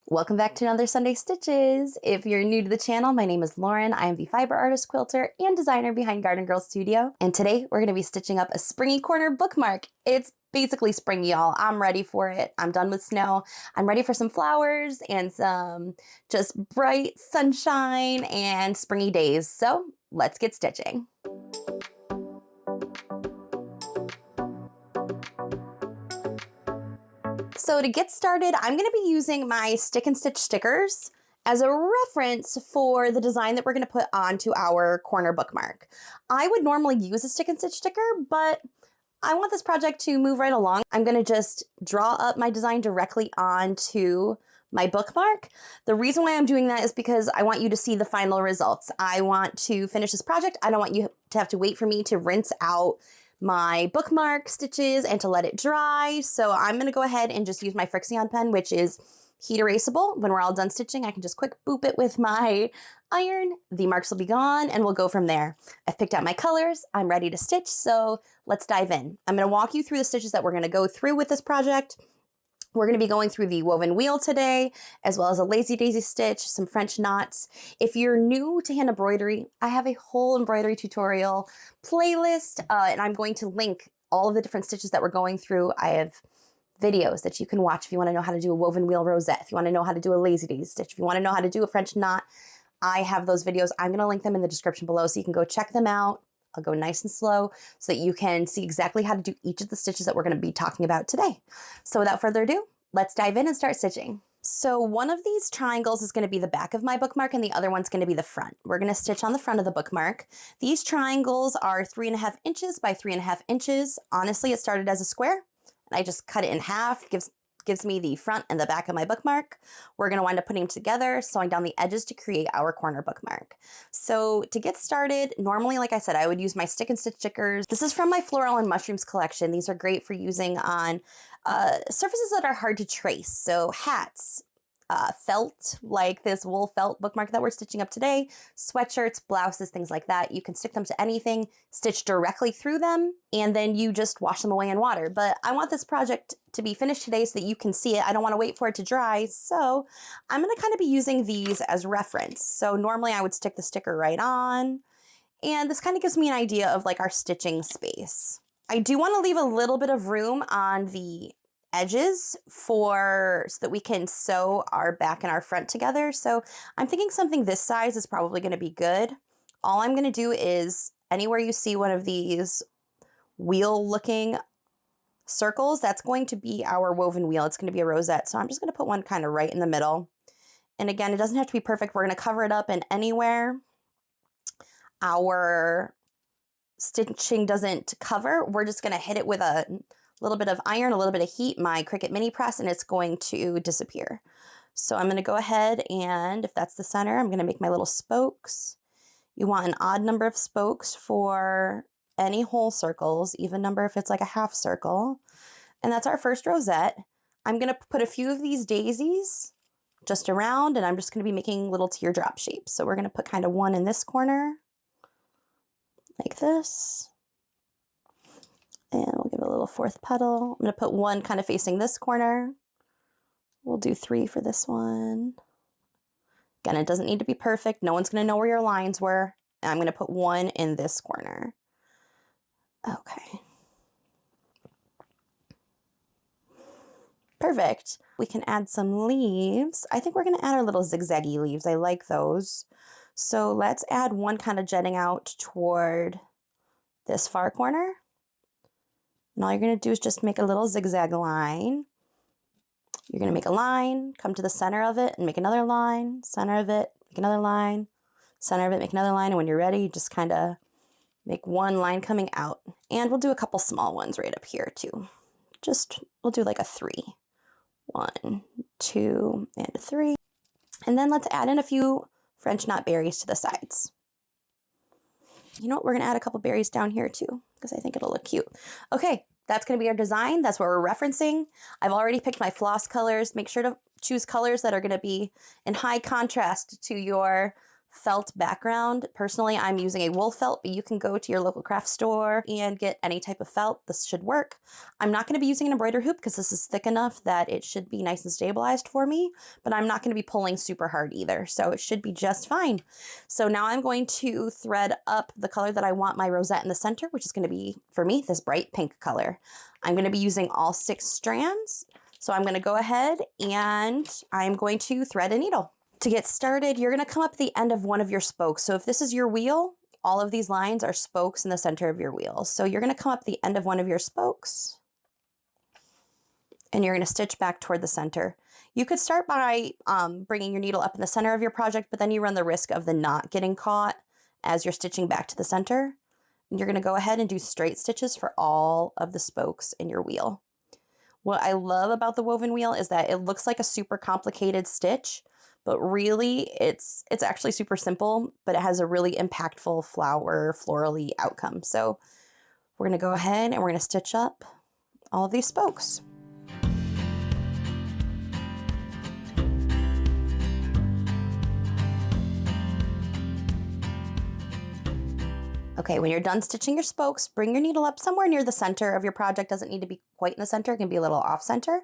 Welcome back to another Sunday Stitches. If you're new to the channel, my name is Lauren. I am the fiber artist, quilter, and designer behind Garden Girl Studio. And today we're going to be stitching up a springy corner bookmark. It's basically spring, y'all. I'm ready for it. I'm done with snow. I'm ready for some flowers and some just bright sunshine and springy days. So let's get stitching. So to get started, I'm going to be using my stick and stitch stickers as a reference for the design that we're going to put onto our corner bookmark. I would normally use a stick and stitch sticker, but I want this project to move right along. I'm going to just draw up my design directly onto my bookmark. The reason why I'm doing that is because I want you to see the final results. I want to finish this project. I don't want you to have to wait for me to rinse out my bookmark stitches and to let it dry. So I'm going to go ahead and just use my Frixion pen, which is heat erasable. When we're all done stitching, I can just quick boop it with my iron. The marks will be gone and we'll go from there. I've picked out my colors. I'm ready to stitch. So let's dive in. I'm going to walk you through the stitches that we're going to go through with this project. We're going to be going through the woven wheel today, as well as a lazy daisy stitch, some French knots. If you're new to hand embroidery, I have a whole embroidery tutorial playlist, and I'm going to link all of the different stitches that we're going through. I have videos that you can watch if you want to know how to do a woven wheel rosette, if you want to know how to do a lazy daisy stitch, if you want to know how to do a French knot. I have those videos. I'm going to link them in the description below so you can go check them out. I'll go nice and slow so that you can see exactly how to do each of the stitches that we're going to be talking about today. So without further ado, let's dive in and start stitching. So one of these triangles is going to be the back of my bookmark and the other one's going to be the front. We're going to stitch on the front of the bookmark. These triangles are 3.5 inches by 3.5 inches. Honestly, it started as a square and I just cut it in half. Gives me the front and the back of my bookmark. We're going to wind up putting them together, sewing down the edges to create our corner bookmark. So to get started, normally, like I said, I would use my stick and stitch stickers. This is from my floral and mushrooms collection. These are great for using on surfaces that are hard to trace. So hats, felt, like this wool felt bookmark that we're stitching up today, sweatshirts, blouses, things like that. You can stick them to anything, stitch directly through them, and then you just wash them away in water. But I want this project to be finished today so that you can see it. I don't want to wait for it to dry, so I'm going to kind of be using these as reference. So normally I would stick the sticker right on, and this kind of gives me an idea of like our stitching space. I do want to leave a little bit of room on the edges so that we can sew our back and our front together. So I'm thinking something this size is probably going to be good. All I'm going to do is anywhere you see one of these wheel looking circles, that's going to be our woven wheel. It's going to be a rosette. So I'm just going to put one kind of right in the middle. And again, it doesn't have to be perfect. We're going to cover it up, and anywhere our stitching doesn't cover, we're just going to hit it with a little bit of iron, a little bit of heat, my Cricut mini press, and it's going to disappear. So I'm going to go ahead and, if that's the center, I'm going to make my little spokes. You want an odd number of spokes for any whole circles, even number if it's like a half circle. And that's our first rosette. I'm going to put a few of these daisies just around, and I'm just going to be making little teardrop shapes. So we're going to put kind of one in this corner, like this. And we'll give it a little fourth petal. I'm going to put one kind of facing this corner. We'll do 3 for this one. Again, it doesn't need to be perfect. No one's going to know where your lines were. And I'm going to put one in this corner. Okay. Perfect. We can add some leaves. I think we're going to add our little zigzaggy leaves. I like those. So let's add one kind of jetting out toward this far corner. And all you're going to do is just make a little zigzag line. You're going to make a line, come to the center of it, and make another line, center of it, make another line, center of it, make another line. And when you're ready, you just kind of make one line coming out. And we'll do a couple small ones right up here too. We'll do like a 3. 1, 2, and 3. And then let's add in a few French knot berries to the sides. You know what? We're going to add a couple berries down here too, because I think it'll look cute. Okay, that's going to be our design. That's what we're referencing. I've already picked my floss colors. Make sure to choose colors that are going to be in high contrast to your felt background. Personally, I'm using a wool felt, but you can go to your local craft store and get any type of felt. This should work. I'm not going to be using an embroider hoop because this is thick enough that it should be nice and stabilized for me, but I'm not going to be pulling super hard either, so it should be just fine. So now I'm going to thread up the color that I want my rosette in the center, which is going to be, for me, this bright pink color. I'm going to be using all 6 strands, so I'm going to go ahead and I'm going to thread a needle. To get started, you're going to come up the end of one of your spokes. So if this is your wheel, all of these lines are spokes in the center of your wheel. So you're going to come up the end of one of your spokes and you're going to stitch back toward the center. You could start by bringing your needle up in the center of your project, but then you run the risk of the knot getting caught as you're stitching back to the center. And you're going to go ahead and do straight stitches for all of the spokes in your wheel. What I love about the woven wheel is that it looks like a super complicated stitch, but really it's actually super simple, but it has a really impactful florally outcome. So we're going to go ahead and we're going to stitch up all of these spokes. Okay, when you're done stitching your spokes, bring your needle up somewhere near the center of your project. Doesn't need to be quite in the center, it can be a little off center.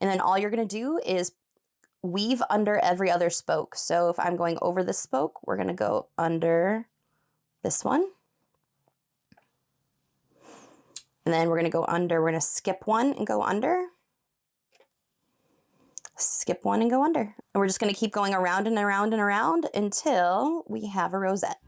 And then all you're going to do is weave under every other spoke. So if I'm going over this spoke, we're going to go under this one. And then we're going to go under, we're going to skip one and go under. Skip one and go under. And we're just going to keep going around and around and around until we have a rosette.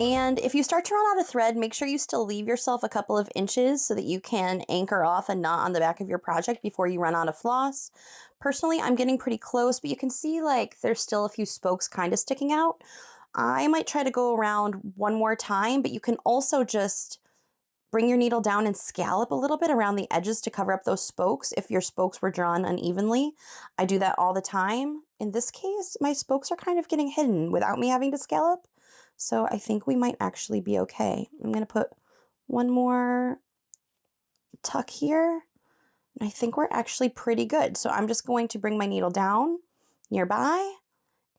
And if you start to run out of thread, make sure you still leave yourself a couple of inches so that you can anchor off a knot on the back of your project before you run out of floss. Personally, I'm getting pretty close, but you can see like there's still a few spokes kind of sticking out. I might try to go around one more time, but you can also just bring your needle down and scallop a little bit around the edges to cover up those spokes if your spokes were drawn unevenly. I do that all the time. In this case, my spokes are kind of getting hidden without me having to scallop. So I think we might actually be okay. I'm going to put one more tuck here. And I think we're actually pretty good. So I'm just going to bring my needle down nearby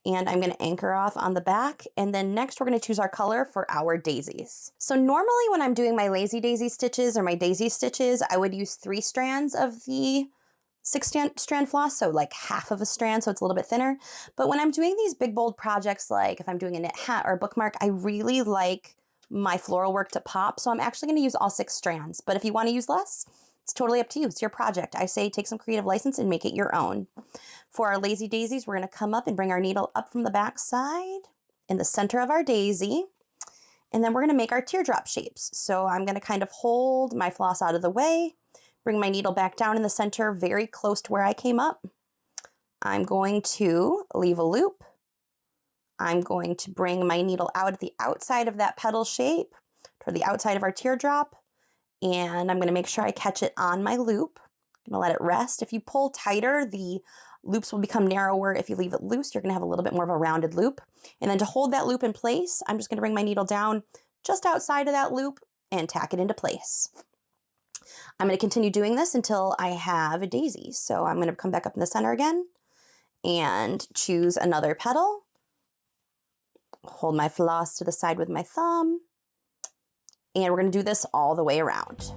and I'm going to anchor off on the back. And then next we're going to choose our color for our daisies. So normally when I'm doing my lazy daisy stitches or my daisy stitches, I would use 3 strands of the 6-strand floss, so like half of a strand, so it's a little bit thinner. But when I'm doing these big bold projects, like if I'm doing a knit hat or a bookmark, I really like my floral work to pop. So I'm actually going to use all 6 strands. But if you want to use less, it's totally up to you. It's your project. I say take some creative license and make it your own. For our lazy daisies, we're going to come up and bring our needle up from the back side in the center of our daisy. And then we're going to make our teardrop shapes. So I'm going to kind of hold my floss out of the way, bring my needle back down in the center, very close to where I came up. I'm going to leave a loop. I'm going to bring my needle out at the outside of that petal shape, toward the outside of our teardrop, and I'm going to make sure I catch it on my loop. I'm going to let it rest. If you pull tighter, the loops will become narrower. If you leave it loose, you're going to have a little bit more of a rounded loop. And then to hold that loop in place, I'm just going to bring my needle down just outside of that loop and tack it into place. I'm going to continue doing this until I have a daisy. So I'm going to come back up in the center again and choose another petal. Hold my floss to the side with my thumb. And we're going to do this all the way around.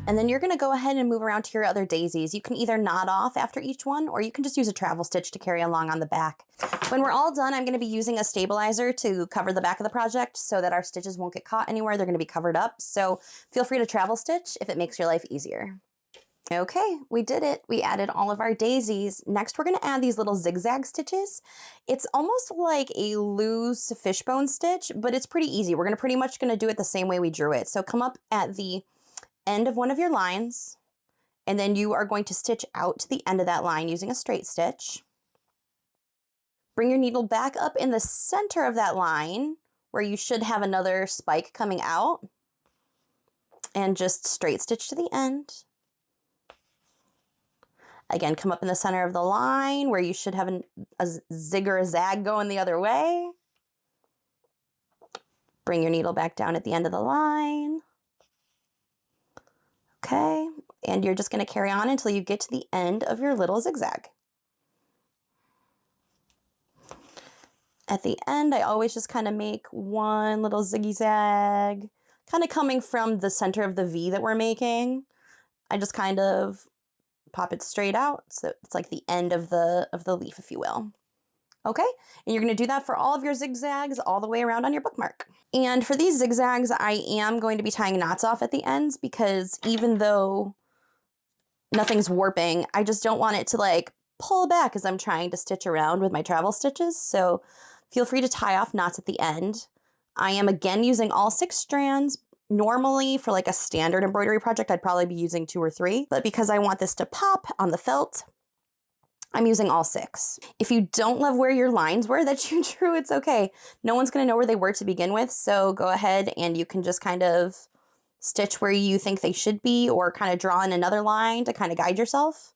And then you're gonna go ahead and move around to your other daisies. You can either knot off after each one, or you can just use a travel stitch to carry along on the back. When we're all done, I'm gonna be using a stabilizer to cover the back of the project so that our stitches won't get caught anywhere. They're gonna be covered up. So feel free to travel stitch if it makes your life easier. Okay, we did it. We added all of our daisies. Next, we're gonna add these little zigzag stitches. It's almost like a loose fishbone stitch, but it's pretty easy. We're pretty much gonna do it the same way we drew it. So come up at the end of one of your lines, and then you are going to stitch out to the end of that line using a straight stitch. Bring your needle back up in the center of that line where you should have another spike coming out, and just straight stitch to the end. Again, come up in the center of the line where you should have a zig or a zag going the other way. Bring your needle back down at the end of the line. Okay, and you're just going to carry on until you get to the end of your little zigzag. At the end, I always just kind of make one little ziggy zag, kind of coming from the center of the V that we're making. I just kind of pop it straight out, so it's like the end of the leaf, if you will. Okay, and you're going to do that for all of your zigzags all the way around on your bookmark. And for these zigzags, I am going to be tying knots off at the ends because even though nothing's warping, I just don't want it to like pull back as I'm trying to stitch around with my travel stitches. So feel free to tie off knots at the end. I am again using all 6 strands. Normally for like a standard embroidery project, I'd probably be using 2 or 3, but because I want this to pop on the felt, I'm using all 6. If you don't love where your lines were that you drew, it's okay. No one's gonna know where they were to begin with, so go ahead and you can just kind of stitch where you think they should be or kind of draw in another line to kind of guide yourself.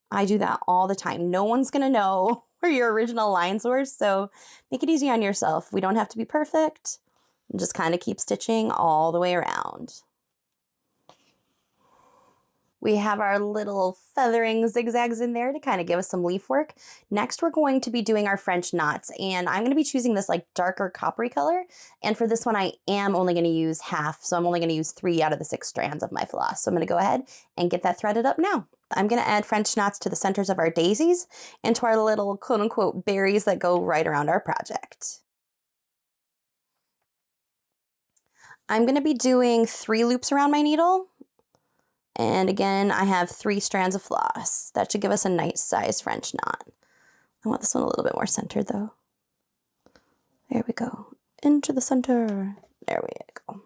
I do that all the time. No one's gonna know where your original lines were, so make it easy on yourself. We don't have to be perfect. Just kind of keep stitching all the way around. We have our little feathering zigzags in there to kind of give us some leaf work. Next, we're going to be doing our French knots, and I'm going to be choosing this like darker coppery color. And for this one, I am only going to use half, so I'm only going to use 3 out of the 6 strands of my floss. So I'm going to go ahead and get that threaded up now. I'm going to add French knots to the centers of our daisies and to our little quote unquote berries that go right around our project. I'm going to be doing 3 loops around my needle. And again, I have 3 strands of floss. That should give us a nice size French knot. I want this one a little bit more centered though. There we go. Into the center. There we go.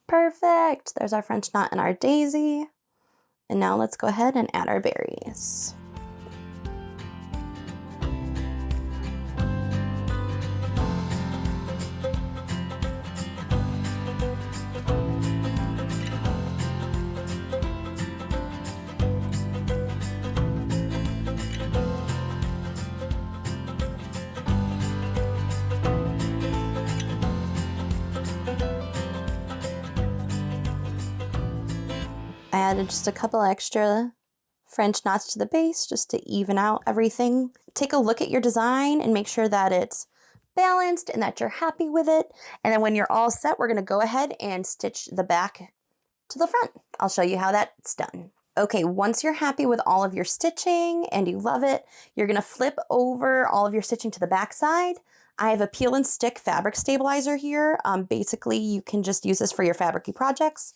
Perfect. There's our French knot and our daisy. And now let's go ahead and add our berries. I added just a couple extra French knots to the base just to even out everything. Take a look at your design and make sure that it's balanced and that you're happy with it. And then when you're all set, we're going to go ahead and stitch the back to the front. I'll show you how that's done. Okay, once you're happy with all of your stitching and you love it, you're going to flip over all of your stitching to the back side. I have a peel and stick fabric stabilizer here. Basically, you can just use this for your fabricy projects.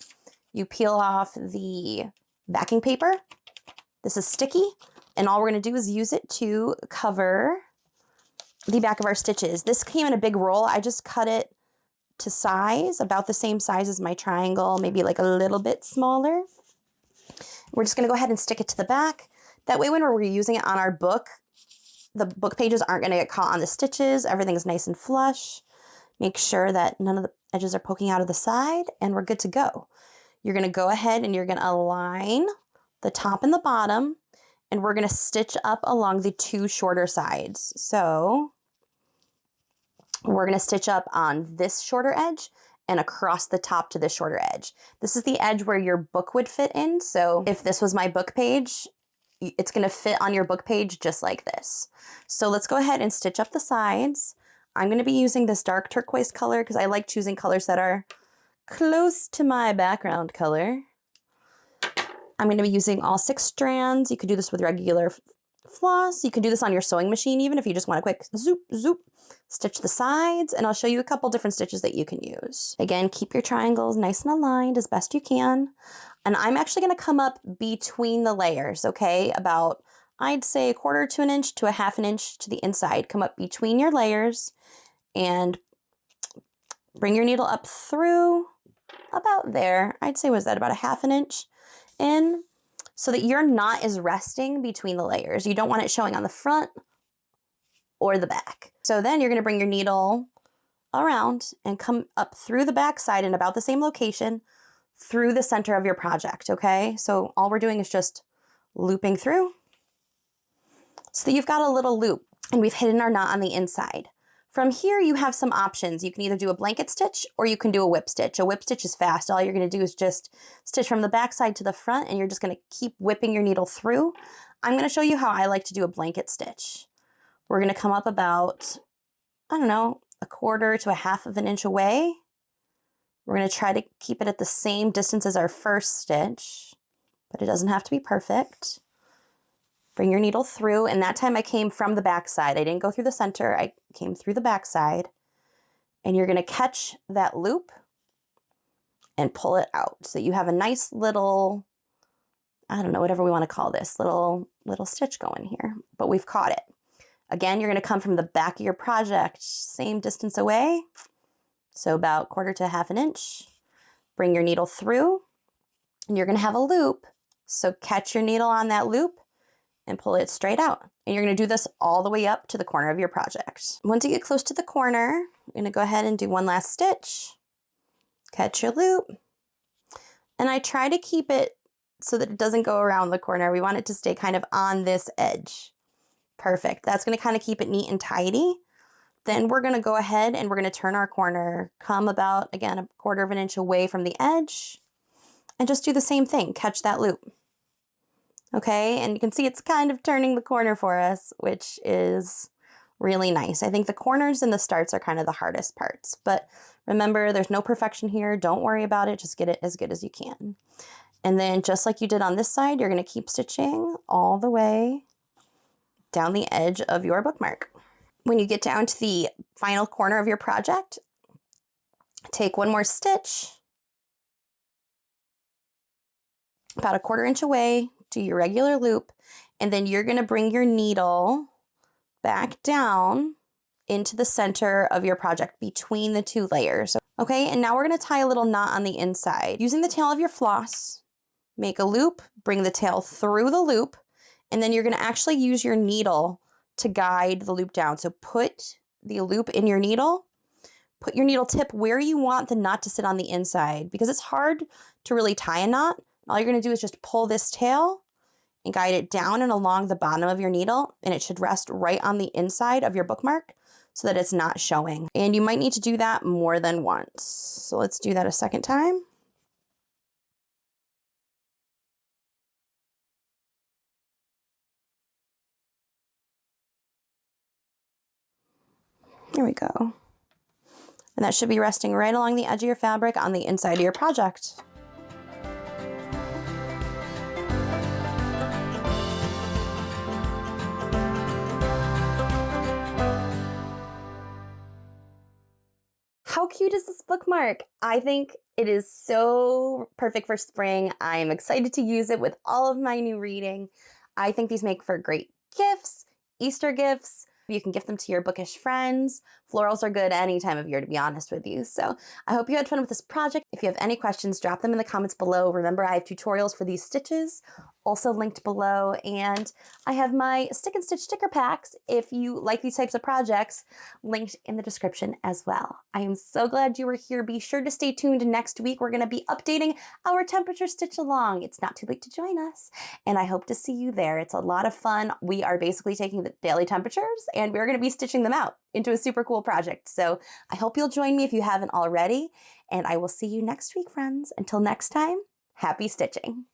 You peel off the backing paper. This is sticky, and all we're going to do is use it to cover the back of our stitches. This came in a big roll. I just cut it to size, about the same size as my triangle, maybe like a little bit smaller. We're just going to go ahead and stick it to the back. That way when we're using it on our book, the book pages aren't going to get caught on the stitches. Everything's nice and flush. Make sure that none of the edges are poking out of the side, and we're good to go. You're going to go ahead and you're going to align the top and the bottom, and we're going to stitch up along the 2 shorter sides. So we're going to stitch up on this shorter edge and across the top to this shorter edge. This is the edge where your book would fit in. So if this was my book page, it's going to fit on your book page just like this. So let's go ahead and stitch up the sides. I'm going to be using this dark turquoise color because I like choosing colors that are close to my background color. I'm going to be using all 6 strands. You could do this with regular floss. You could do this on your sewing machine even if you just want a quick zoop, zoop. Stitch the sides, and I'll show you a couple different stitches that you can use. Again, keep your triangles nice and aligned as best you can. And I'm actually going to come up between the layers, okay? About, I'd say, 1/4 to an inch to a 1/2 inch to the inside. Come up between your layers and bring your needle up through about there. I'd say, was that about a 1/2 inch in? So that your knot is resting between the layers. You don't want it showing on the front or the back. So then you're going to bring your needle around and come up through the back side in about the same location through the center of your project, okay? So all we're doing is just looping through so that you've got a little loop, and we've hidden our knot on the inside. From here, you have some options. You can either do a blanket stitch or you can do a whip stitch. A whip stitch is fast. All you're going to do is just stitch from the back side to the front, and you're just going to keep whipping your needle through. I'm going to show you how I like to do a blanket stitch. We're going to come up about, I don't know, 1/4 to a 1/2 inch away. We're going to try to keep it at the same distance as our first stitch, but it doesn't have to be perfect. Bring your needle through, and that time I came from the back side. I didn't go through the center, I came through the back side. And you're going to catch that loop and pull it out so you have a nice little, I don't know, whatever we want to call this, little stitch going here, but we've caught it. Again, you're going to come from the back of your project, same distance away, so about 1/4 to a 1/2 inch. Bring your needle through, and you're going to have a loop. So catch your needle on that loop and pull it straight out. And you're going to do this all the way up to the corner of your project. Once you get close to the corner, you're going to go ahead and do one last stitch. Catch your loop. And I try to keep it so that it doesn't go around the corner. We want it to stay kind of on this edge. Perfect. That's going to kind of keep it neat and tidy. Then we're going to go ahead and we're going to turn our corner, come about, again, 1/4 inch away from the edge, and just do the same thing. Catch that loop. Okay, and you can see it's kind of turning the corner for us, which is really nice. I think the corners and the starts are kind of the hardest parts, but remember, there's no perfection here. Don't worry about it. Just get it as good as you can. And then just like you did on this side, you're going to keep stitching all the way down the edge of your bookmark. When you get down to the final corner of your project, take one more stitch, about 1/4 inch away, do your regular loop, and then you're going to bring your needle back down into the center of your project between the 2 layers. Okay, and now we're going to tie a little knot on the inside. Using the tail of your floss, make a loop, bring the tail through the loop, and then you're going to actually use your needle to guide the loop down. So put the loop in your needle, put your needle tip where you want the knot to sit on the inside, because it's hard to really tie a knot. All you're going to do is just pull this tail and guide it down and along the bottom of your needle, and it should rest right on the inside of your bookmark so that it's not showing. And you might need to do that more than once. So let's do that a second time. There we go. And that should be resting right along the edge of your fabric on the inside of your project. How cute is this bookmark? I think it is so perfect for spring. I am excited to use it with all of my new reading. I think these make for great gifts, Easter gifts. You can gift them to your bookish friends. Florals are good any time of year, to be honest with you. So I hope you had fun with this project. If you have any questions, drop them in the comments below. Remember, I have tutorials for these stitches, also linked below. And I have my stick and stitch sticker packs, if you like these types of projects, linked in the description as well. I am so glad you were here. Be sure to stay tuned. Next week, we're going to be updating our temperature stitch along. It's not too late to join us, and I hope to see you there. It's a lot of fun. We are basically taking the daily temperatures, and we're going to be stitching them out into a super cool project. So I hope you'll join me if you haven't already, and I will see you next week, friends. Until next time, happy stitching.